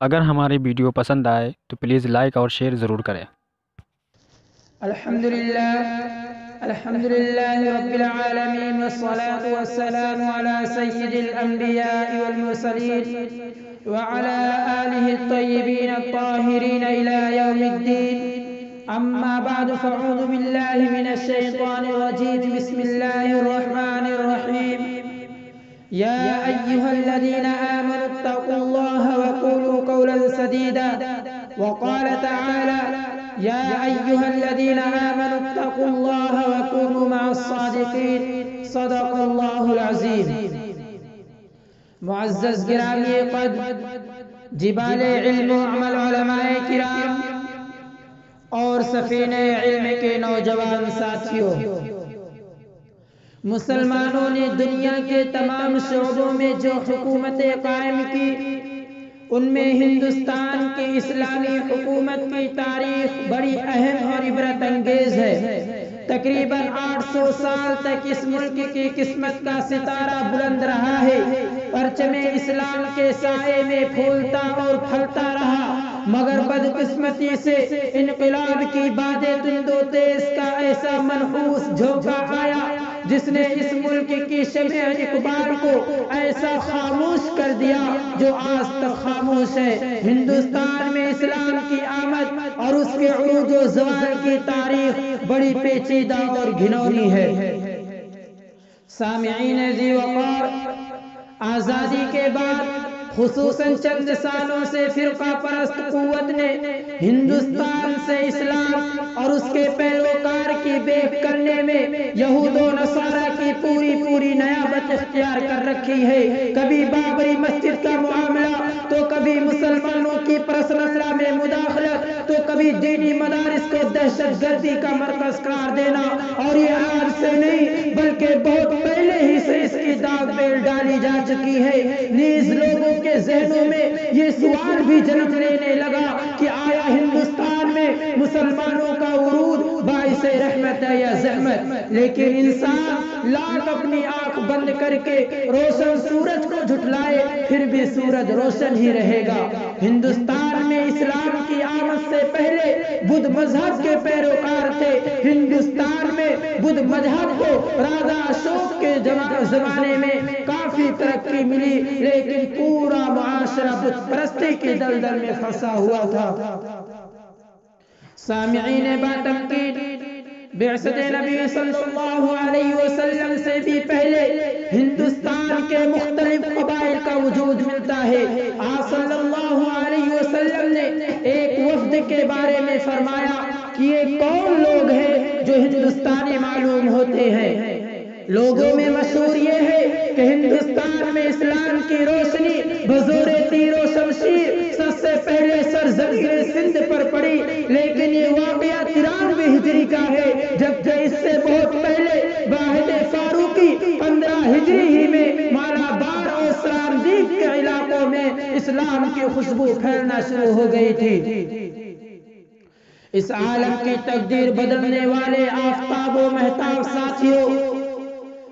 اگر ہماری ویڈیو پسند آئے تو پلیز لائک اور شیئر ضرور کریں۔ الحمد لله رب العالمين والصلاة والسلام على سيد الأنبياء والمرسلين وعلى آله الطيبين الطاهرين إلى يوم الدين. أما بعد فأعوذ بالله من الشيطان الرجيم. بسم الله الرحمن الرحيم. يا أيها الذين آمنوا اتقوا الله وقولوا قولا سديدا. وقال تعالى: يا أيها الذين آمنوا اتقوا الله وكونوا مع الصادقين. صدق الله العظيم. معزز گرامی قد جبال علم و عمل علماء کرام اور سفینہ علم کے نوجوان ساتھیوں، مسلمانوں نے دنیا کے تمام شعبوں میں جو حکومتیں قائم کی، ان میں ہندوستان کی اسلامی حکومت کی تاریخ بڑی اہم اور عبرت انگیز ہے۔ تقریباً 800 سال تک اس ملک کی قسمت کا ستارہ بلند رہا ہے، پرچم اسلام کے سائے میں پھولتا اور پھلتا رہا، مگر بدقسمتی سے انقلاب کی بادیں تند و تیز کا ایسا منحوس جھونکا آیا جس نے اس ملک کی شمع اقبال کو ایسا خاموش کر دیا جو آج تک خاموش ہے۔ ہندوستان میں اسلام کی آمد اور اس کے عروج و زوال کی تاریخ بڑی پیچیدہ اور گھنونی ہے۔ سامعین ذی وقار، آزادی کے بعد خصوصاً چند سالوں سے فرقہ پرست قوت نے ہندوستان سے اسلام اور اس کے پیروکار کی بیک کرنے میں یہود و نصارہ کی پوری نیابت اختیار کر رکھی ہے۔ کبھی بابری مسجد کا معاملہ، تو کبھی مسلمانوں کی پرس مسئلہ میں مداخلت، تو کبھی دینی مدارس کو دہشت گردی کا مرکز قرار دینا، اور یہ آج سے نہیں بلکہ بہت پہلے ہی سے اس کی داغ بیل ڈالی جا چکی ہے۔ نیز لوگوں کے ذہنوں میں یہ سوال بھی جنم لینے لگا کہ آیا ہندوستان میں مسلمانوں کا ورود باعث رحمت ہے یا زحمت؟ لیکن انسان لاکھ اپنی آنکھ بند کر کے روشن سورج کو جھٹلائے، پھر بھی سورج روشن ہی رہے گا۔ ہندوستان میں اسلام کی آمد سے پہلے بدھ مذہب کے پیروکار تھے۔ ہندوستان میں بدھ مذہب کو راجا اشوک کے زمانے میں کافی ترقی ملی، لیکن پورا معاشرہ بت پرستی کی دلدل میں پھنسا ہوا تھا۔ سامعین باتمکین، بعثت نبی صلی اللہ علیہ وسلم سے بھی پہلے ہندوستان کے مختلف قبائل کا وجود ملتا ہے۔ آپ صلی اللہ علیہ وسلم نے ایک وفد کے بارے میں فرمایا کہ یہ کون لوگ ہیں جو ہندوستانی معلوم ہوتے ہیں؟ لوگوں میں مشہور یہ ہے کہ ہندوستان میں اسلام کی روشنی بزور تیر و شمشیر سب سے پہلے سرزمین سندھ پر پڑی، لیکن یہ واقعہ 93 ہجری کا ہے، جبکہ اس سے بہت پہلے واحد فاروقی 15 ہجری ہی میں مالابار اور سرامدیپ کے علاقوں میں اسلام کی خوشبو پھیلنا شروع ہو گئی تھی۔ اس عالم کی تقدیر بدلنے والے آفتاب و مہتاب ساتھیوں،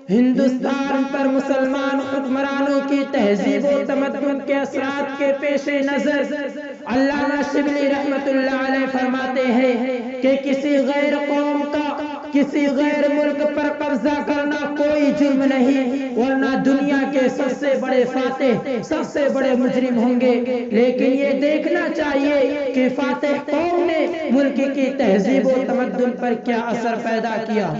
ہندوستان پر مسلمان حکمرانوں کی تہذیب و تمدن کے اثرات کے پیش نظر علامہ شبلی رحمت اللہ علیہ فرماتے ہیں کہ کسی غیر قوم کا کسی غیر ملک پر قبضہ کرنا کوئی جرم نہیں، ورنہ دنیا کے سب سے بڑے فاتح سب سے بڑے مجرم ہوں گے۔ لیکن یہ دیکھنا چاہیے کہ فاتح قوم نے ملک کی تہذیب و تمدن پر کیا اثر پیدا کیا۔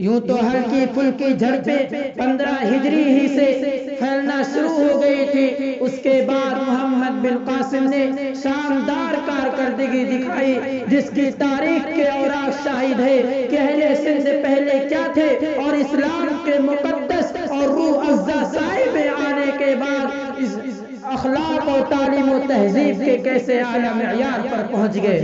یوں تو ہلکی پھلکی جھڑپیں 15 ہجری ہی سے پھیلنا شروع ہو گئی تھی۔ اس کے بعد محمد بن قاسم نے شاندار کارکردگی دکھائی جس کی تاریخ کے اوراق شاہد ہے کہ اہل سندھ پہلے کیا تھے، اور اسلام کے مقدس اور روح افزا سائے میں آنے کے بعد اس اخلاق و تعلیم و تہذیب کے کیسے اعلیٰ معیار پر پہنچ گئے۔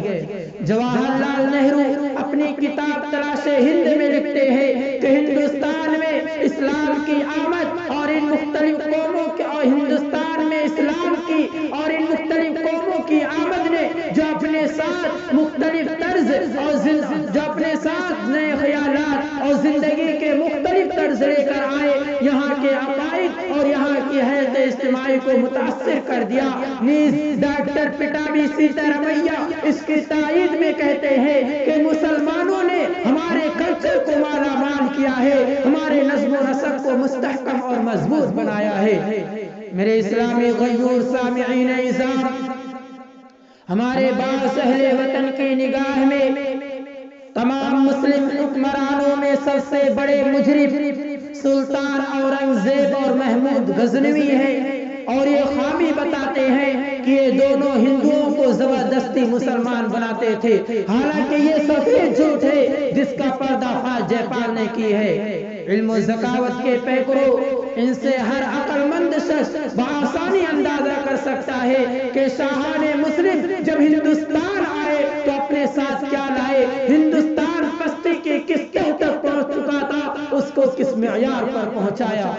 جواہر لال نہرو اپنی کتاب تلاش ہند میں لکھتے ہیں کہ ہندوستان میں اسلام کی آمد اور ان مختلف قوموں کے ہندوستان میں اسلام کی اور ان مختلف قوموں کی آمد نے جو اپنے ساتھ مختلف طرز اور جو اپنے ساتھ نئے خیالات اور زندگی کے مختلف طرز لے کر آئے، یہاں کے عقائد اور یہاں کی حیات اجتماعی کو متاثر کر دیا۔ نیز ڈاکٹر پٹابی سیتارمیا اس کی تائید میں کہتے ہیں کہ مسلمانوں نے ہمارے کلچر کو مالا مال کیا ہے، ہمارے نظم و نسق کو مستحکم اور مضبوط بنایا ہے۔ میرے اسلامی غیور سامعین عزام، ہمارے باعث اہل وطن کی نگاہ میں تمام مسلم حکمرانوں میں سب سے بڑے مجرم سلطان اورنگزیب اور محمود غزنوی ہیں، اور یہ خامی بتاتے ہیں کہ یہ دونوں ہندوؤں کو زبردستی مسلمان بناتے تھے، حالانکہ یہ سفید جھوٹ ہے جس کا پردہ فاش جے پال نے کی ہے۔ علم و ذکاوت کے پیکرو، ان سے ہر عقل مند شخص بآسانی اندازہ کر سکتا ہے کہ شاہان مسلم جب ہندوستان آئے تو اپنے ساتھ کیا لائے، ہندوستان پستی کی کس تہ تک پہنچ چکا تھا، اس کو کس معیار پر پہنچایا۔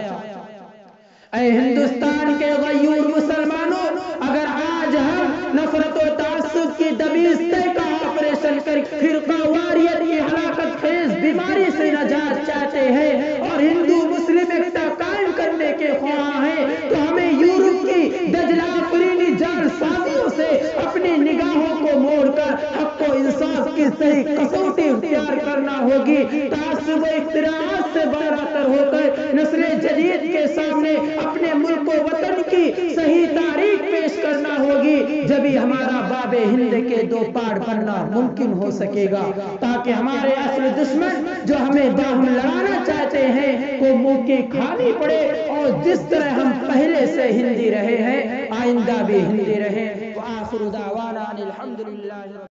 اے ہندوستان کے غیور مسلمانوں، اگر آج ہم نفرت و تعصب کی دبیستے کا آپریشن کر فرقہ واریت کی ہلاکت خیز بیماری سے نجات چاہتے ہیں اور ہندو مسلم ایکتا قائم کرنے کے خواہاں ہیں، تو ہمیں یورپ کی دجلہ آفرینی جال سازیوں سے اپنی نگاہوں کو موڑ کر حق و انصاف کی صحیح کسوٹی اختیار کرنا ہوگی، تعصب و اختراعات سے براتر ہو کر نسل جدید کے سامنے اپنے ملک و وطن کی صحیح تاریخ پیش کرنا ہوگی، جبھی ہمارا باب ہند کے دو پاڑ بننا ممکن ہو سکے گا، تاکہ ہمارے اصل دشمن جو ہمیں باہم لڑانا چاہتے ہیں کو منہ کی کھانی پڑے، اور جس طرح ہم پہلے سے ہندی رہے ہیں آئندہ بھی ہندی رہے۔ وآخر دعوانا ان الحمدللہ۔